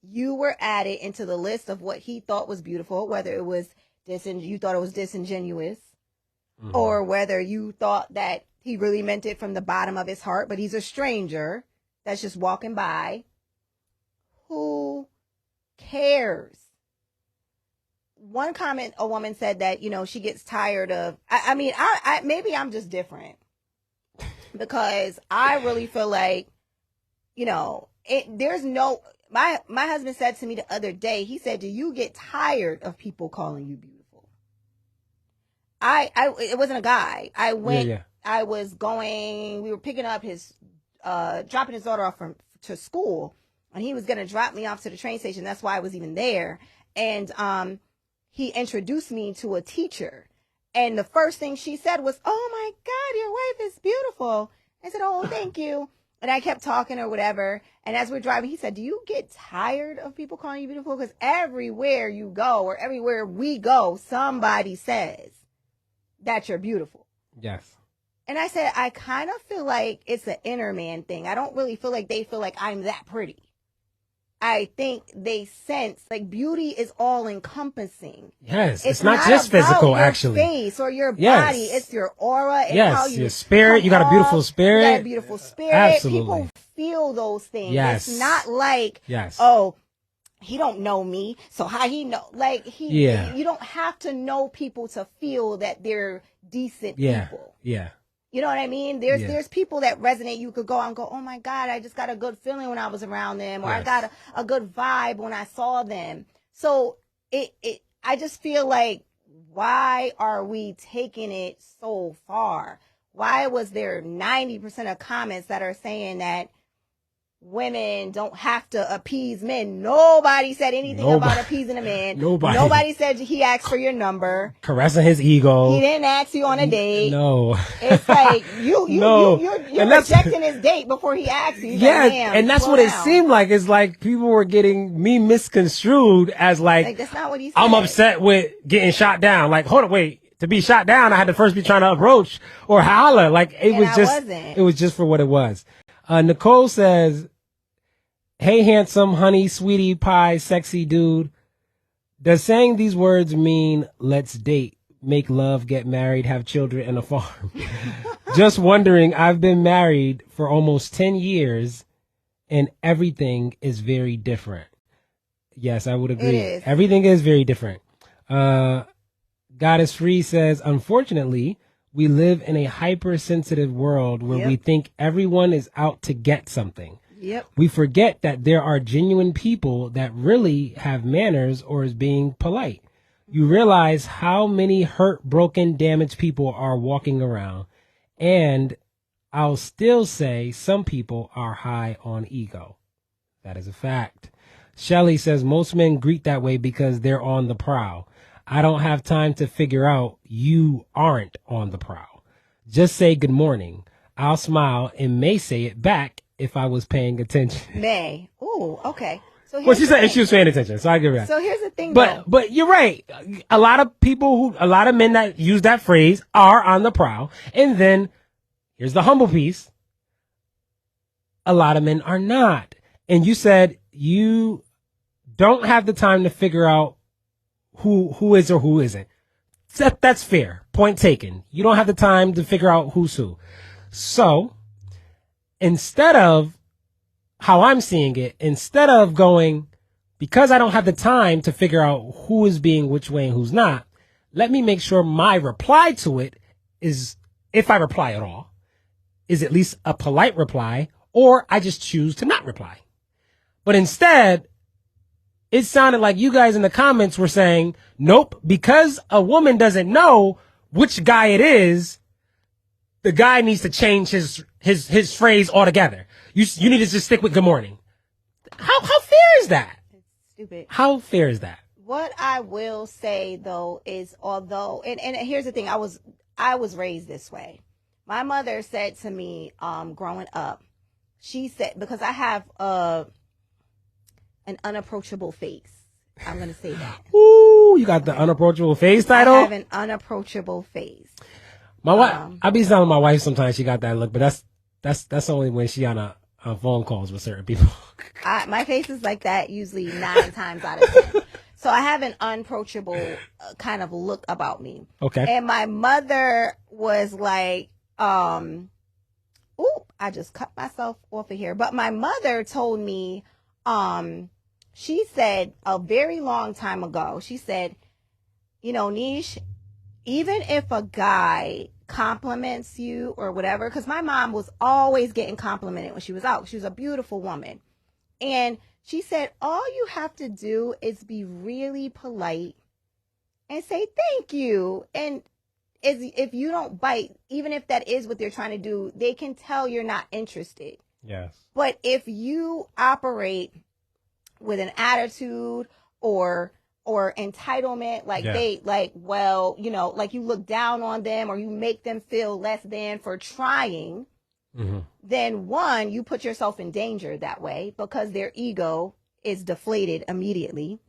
You were added into the list of what he thought was beautiful, whether it was you thought it was disingenuous, or whether you thought that he really meant it from the bottom of his heart, but he's a stranger that's just walking by. Who cares? One comment, a woman said that, she gets tired of, I maybe I'm just different because I really feel like, there's no, my husband said to me the other day, he said, do you get tired of people calling you beautiful? It wasn't a guy. I went, I was going, we were picking up dropping his daughter off to school, and he was going to drop me off to the train station. That's why I was even there. And, he introduced me to a teacher. And the first thing she said was, oh my God, your wife is beautiful. I said, oh, thank you. And I kept talking or whatever. And as we're driving, he said, do you get tired of people calling you beautiful? Because everywhere you go or everywhere we go, somebody says that you're beautiful. Yes. And I said, I kind of feel like it's an inner man thing. I don't really feel like they feel like I'm that pretty. I think they sense like beauty is all encompassing. Yes, it's not just physical, actually. Your face or your body, it's your aura. And how you your spirit. You got a beautiful spirit. You got a beautiful spirit. Absolutely. People feel those things. Yes. It's not like, he don't know me, so how he know? Like you don't have to know people to feel that they're decent people. Yeah. You know what I mean? There's people that resonate. You could go and go, oh my God, I just got a good feeling when I was around them, or I got a good vibe when I saw them. So I just feel like, why are we taking it so far? Why was there 90% of comments that are saying that women don't have to appease men? Nobody said anything about appeasing a man. Nobody said he asked for your number. Caressing his ego. He didn't ask you on a date. No. It's like you're rejecting his date before he asked you. And that's what it seemed like. It's like people were getting me misconstrued as like that's not what he said. I'm upset with getting shot down. Like, hold on, wait. To be shot down, I had to first be trying to approach or holler. Like it was just for what it was. Nicole says, hey, handsome, honey, sweetie pie, sexy dude. Does saying these words mean let's date, make love, get married, have children, and a farm? Just wondering, I've been married for almost 10 years and everything is very different. Yes, I would agree. Everything is very different. Goddess Frii says, unfortunately, we live in a hypersensitive world where we think everyone is out to get something. Yep. We forget that there are genuine people that really have manners or is being polite. You realize how many hurt, broken, damaged people are walking around. And I'll still say some people are high on ego. That is a fact. Shelley says most men greet that way because they're on the prowl. I don't have time to figure out you aren't on the prowl. Just say good morning. I'll smile and may say it back if I was paying attention. May. Ooh, okay. So Well, she said if she was paying attention, so I give her that. So here's the thing, but you're right. A lot of men that use that phrase are on the prowl. And then here's the humble piece. A lot of men are not. And you said you don't have the time to figure out who is or who isn't. That's fair. Point taken. You don't have the time to figure out who's who. So instead of how I'm seeing it, instead of going, because I don't have the time to figure out who is being which way and who's not, let me make sure my reply to it is, if I reply at all, is at least a polite reply, or I just choose to not reply. But instead, it sounded like you guys in the comments were saying, nope, because a woman doesn't know which guy it is, the guy needs to change his phrase altogether. You need to just stick with good morning. How fair is that? It's stupid. How fair is that? What I will say though is, although, and here's the thing, I was raised this way. My mother said to me, growing up, she said, because I have an unapproachable face. I'm going to say that. Ooh, you got the unapproachable face title? I have an unapproachable face. My wife, I be telling my wife sometimes she got that look, but that's only when she on phone calls with certain people. My face is like that usually 9 times out of 10. So I have an unapproachable kind of look about me. Okay. And my mother was like, I just cut myself off of here. But my mother told me, she said a very long time ago, she said, Niche, even if a guy compliments you or whatever, because my mom was always getting complimented when she was out. She was a beautiful woman. And she said, all you have to do is be really polite and say thank you. And if you don't bite, even if that is what they're trying to do, they can tell you're not interested. Yes. But if you operate with an attitude or entitlement, like like you look down on them or you make them feel less than for trying, then one, you put yourself in danger that way because their ego is deflated immediately.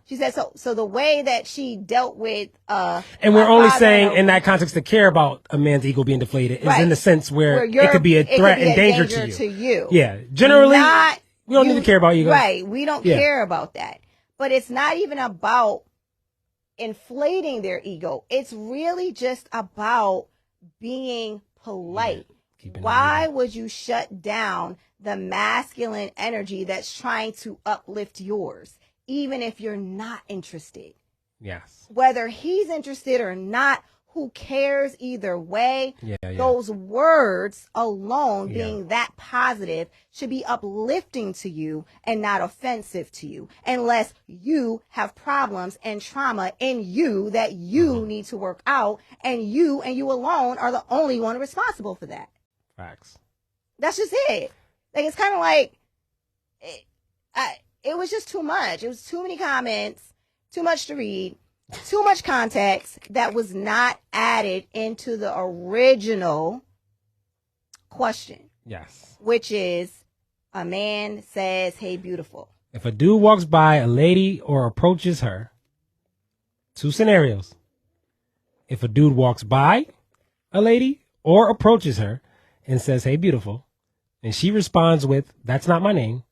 She said so the way that she dealt with and we're only saying in that context to care about a man's ego being deflated is in the sense where it could be a threat and danger to you. Yeah. Generally we don't need to care about ego. Right. We don't care about that. But it's not even about inflating their ego. It's really just about being polite. Why would you shut down the masculine energy that's trying to uplift yours, even if you're not interested? Yes. Whether he's interested or not, who cares either way? Those words alone being that positive should be uplifting to you and not offensive to you, unless you have problems and trauma in you that you need to work out, and you alone are the only one responsible for that. Facts. That's just it. Like, it's kind of like it was just too much. It was too many comments, too much to read, too much context that was not added into the original question. Yes. Which is, a man says, hey, beautiful. If a dude walks by a lady or approaches her, 2 scenarios. If a dude walks by a lady or approaches her and says, hey, beautiful, and she responds with, that's not my name,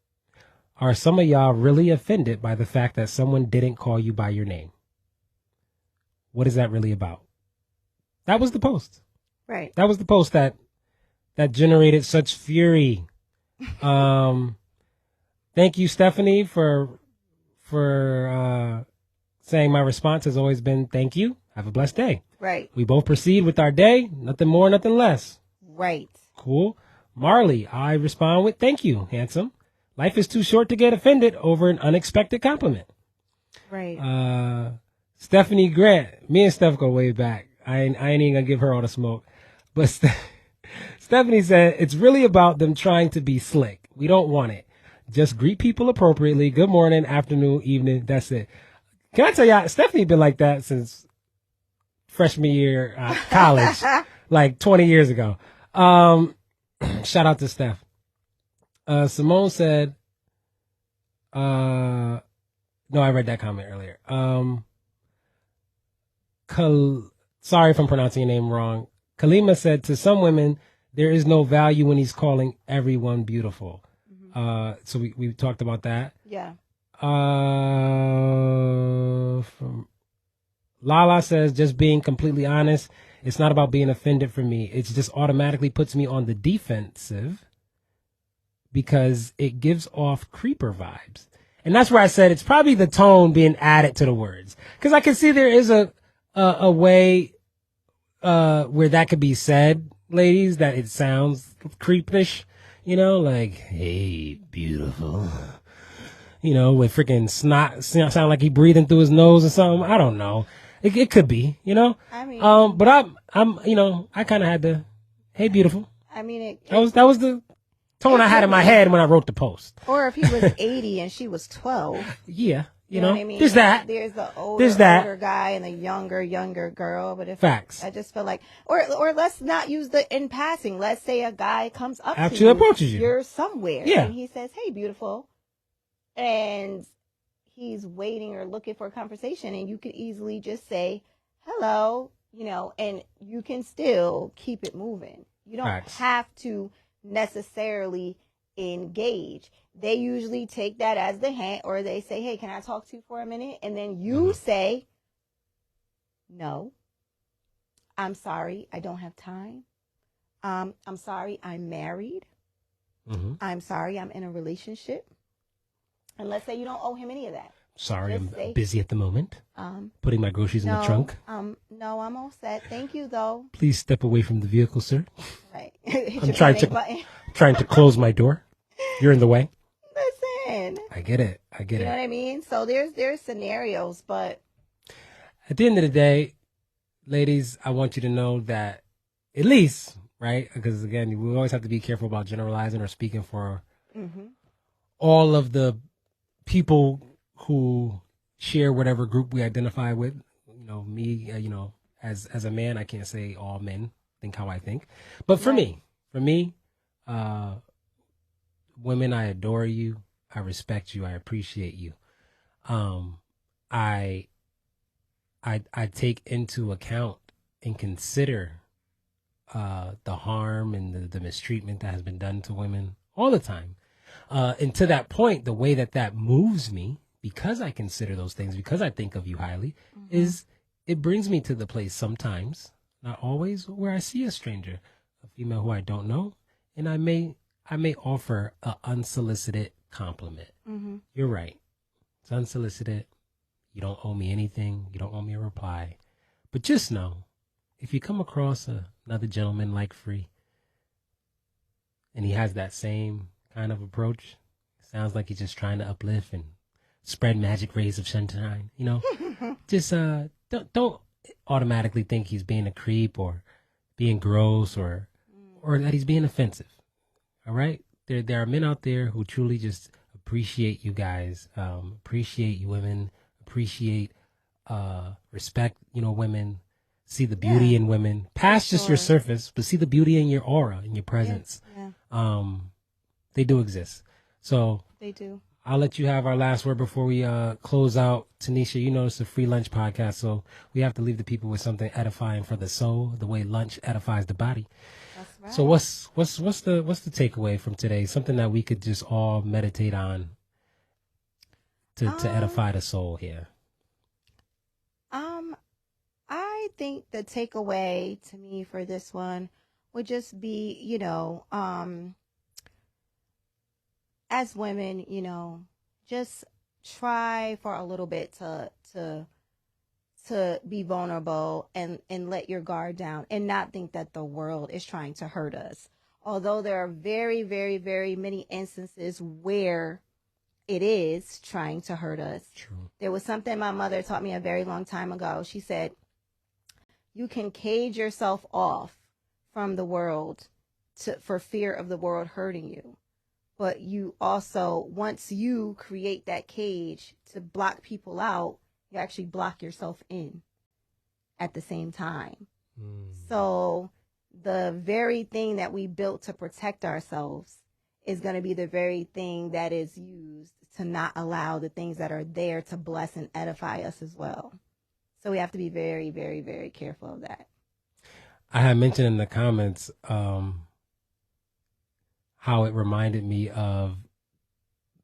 are some of y'all really offended by the fact that someone didn't call you by your name? What is that really about? That was the post. Right. That was the post that generated such fury. Thank you, Stephanie, for saying my response has always been thank you. Have a blessed day. Right. We both proceed with our day. Nothing more, nothing less. Right. Cool. Marley, I respond with thank you, handsome. Life is too short to get offended over an unexpected compliment. Right. Stephanie Grant. Me and Steph go way back. I ain't even gonna give her all the smoke. But Stephanie said, it's really about them trying to be slick. We don't want it. Just greet people appropriately. Good morning, afternoon, evening. That's it. Can I tell y'all, Stephanie been like that since freshman year college, like 20 years ago. Shout out to Steph. Simone said, no, I read that comment earlier. Sorry if I'm pronouncing your name wrong. Kalima said, to some women, there is no value when he's calling everyone beautiful. So we talked about that. Yeah. From Lala says, just being completely honest, it's not about being offended for me. It just automatically puts me on the defensive because it gives off creeper vibes. And that's where I said it's probably the tone being added to the words. Because I can see there is a way where that could be said, ladies, that it sounds creepish, like, hey, beautiful. With freaking snot, sound like he breathing through his nose or something. I don't know. It could be, I mean, but I'm, I kind of had to, hey, beautiful. I mean, that was the tone I had in my head when I wrote the post. Or if he was 80 and she was 12. Yeah. You know what I mean? There's that. There's the older guy and the younger girl. But if facts, I just feel like, or let's not use the in passing. Let's say a guy comes up actually to you, approaches you. You're somewhere, yeah, and he says, "Hey, beautiful," and he's waiting or looking for a conversation, and you could easily just say, "Hello," and you can still keep it moving. You don't facts. have to necessarily engage. They usually take that as the hint, or they say, hey, can I talk to you for a minute? And then you say, no, I'm sorry, I don't have time. I'm sorry, I'm married. I'm sorry, I'm in a relationship. And let's say you don't owe him any of that. Sorry, I'm busy at the moment. Putting my groceries in the trunk. No, I'm all set. Thank you, though. Please step away from the vehicle, sir. Right. I'm trying to close my door. You're in the way. Listen. I get it. You know what I mean? So there's scenarios, but at the end of the day, ladies, I want you to know that at least, right? Because again, we always have to be careful about generalizing or speaking for all of the people who share whatever group we identify with. Me, as a man, I can't say all men think how I think. But for me, women, I adore you. I respect you. I appreciate you. I take into account and consider the harm and the mistreatment that has been done to women all the time. And to that point, the way that moves me, because I consider those things, because I think of you highly, is it brings me to the place sometimes, not always, where I see a stranger, a female who I don't know, and I may offer an unsolicited compliment. You're right. It's unsolicited. You don't owe me anything. You don't owe me a reply. But just know, if you come across another gentleman like Frii, and he has that same kind of approach, sounds like he's just trying to uplift and spread magic rays of sunshine, just don't automatically think he's being a creep or being gross or that he's being offensive. All right? There are men out there who truly just appreciate you guys, appreciate you women, appreciate, respect, women, see the beauty in women, past just your surface, but see the beauty in your aura, in your presence. Yeah. They do exist. So they do. I'll let you have our last word before we close out. Tanisha, it's a free lunch podcast, so we have to leave the people with something edifying for the soul, the way lunch edifies the body. That's right. So what's the takeaway from today? Something that we could just all meditate on to edify the soul here. I think the takeaway to me for this one would just be, as women, just try for a little bit to be vulnerable and let your guard down and not think that the world is trying to hurt us. Although there are very, very, very many instances where it is trying to hurt us. True. There was something my mother taught me a very long time ago. She said, you can cage yourself off from the world for fear of the world hurting you. But you also, once you create that cage to block people out, you actually block yourself in at the same time. So the very thing that we built to protect ourselves is going to be the very thing that is used to not allow the things that are there to bless and edify us as well. So we have to be very, very, very careful of that. I had mentioned in the comments how it reminded me of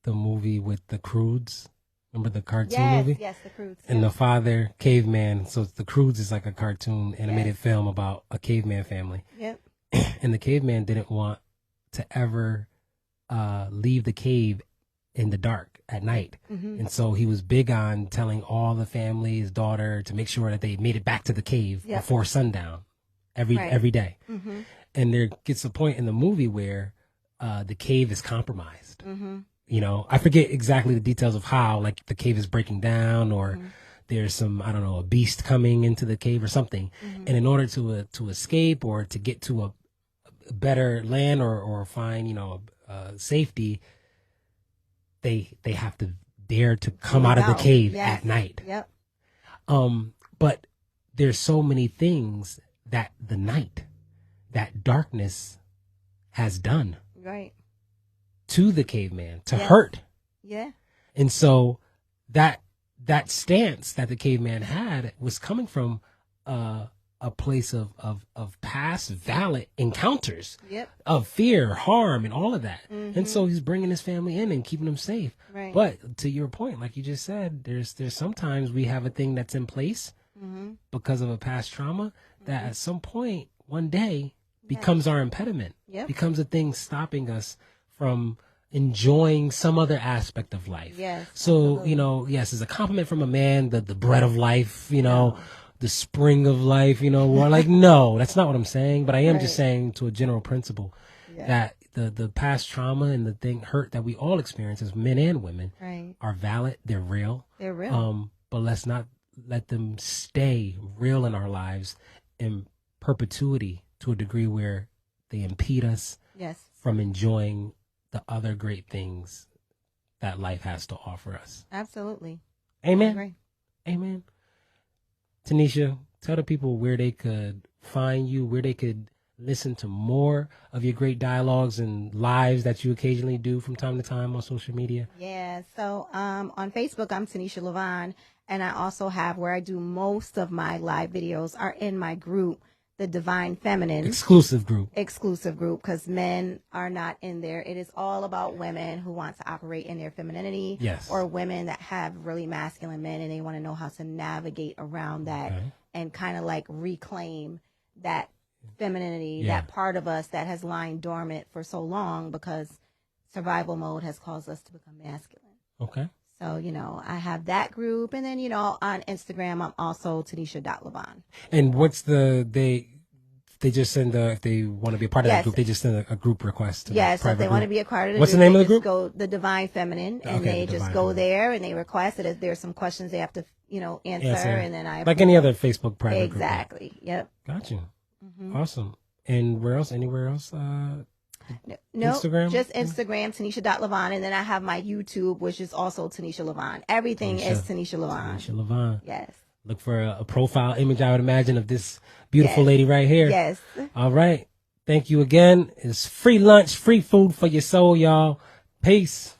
the movie with the Croods. Remember the cartoon movie? Yes, the Croods. And the father, caveman. So the Croods is like a cartoon animated film about a caveman family. Yep. And the caveman didn't want to ever leave the cave in the dark at night. And so he was big on telling all the family, his daughter, to make sure that they made it back to the cave before sundown every day. And there gets a point in the movie where the cave is compromised. You know, I forget exactly the details of how, like the cave is breaking down or there's some, I don't know, a beast coming into the cave or something. And in order to escape or to get to a better land or find, you know, safety, they have to dare to come out of the cave at night. Yep. But there's so many things that the night, that darkness has done. Right. To the caveman, to hurt. Yeah. And so that stance that the caveman had was coming from a place of past valid encounters of fear, harm, and all of that. And so he's bringing his family in and keeping them safe. Right. But to your point, like you just said, there's sometimes we have a thing that's in place because of a past trauma that at some point, one day, becomes our impediment, becomes a thing stopping us from enjoying some other aspect of life. Yes. So, absolutely. you know, yes, it's a compliment from a man, the bread of life, you know, the spring of life, you know, or like, no, that's not what I'm saying. But I am just saying to a general principle that the past trauma and the thing hurt that we all experience as men and women are valid. They're real. They're real. But let's not let them stay real in our lives in perpetuity to a degree where they impede us from enjoying the other great things that life has to offer us. Absolutely. Amen. Amen. Tanisha, tell the people where they could find you, where they could listen to more of your great dialogues and lives that you occasionally do from time to time on social media. Yeah. So on Facebook, I'm Tonisha Lavonne. And I also have where I do most of my live videos are in my group, the Divine Feminine. Exclusive group, because men are not in there. It is all about women who want to operate in their femininity. Yes. Or women that have really masculine men and they want to know how to navigate around that and kind of like reclaim that femininity, that part of us that has lying dormant for so long because survival mode has caused us to become masculine. Okay. So, you know, I have that group. And then, you know, on Instagram, I'm also Tanisha.Lavonne. And what's they just send if they want to be a part of that group, they just send a group request. Yes, so if they want to be a part of the what's group, the name of the group? Go the Divine Feminine, and they just go there and they request it. If there's some questions they have to, you know, answer. And then I like any other Facebook private group. Exactly. Yep. Gotcha. Awesome. And where else? Anywhere else? No, Instagram? Just Instagram, Tanisha.Lavonne, and then I have my YouTube, which is also Tonisha Lavonne. Everything is Tonisha Lavonne. Tanisha Lavonne. Yes. Look for a profile image, I would imagine, of this beautiful lady right here. Yes. All right. Thank you again. It's free lunch, free food for your soul, y'all. Peace.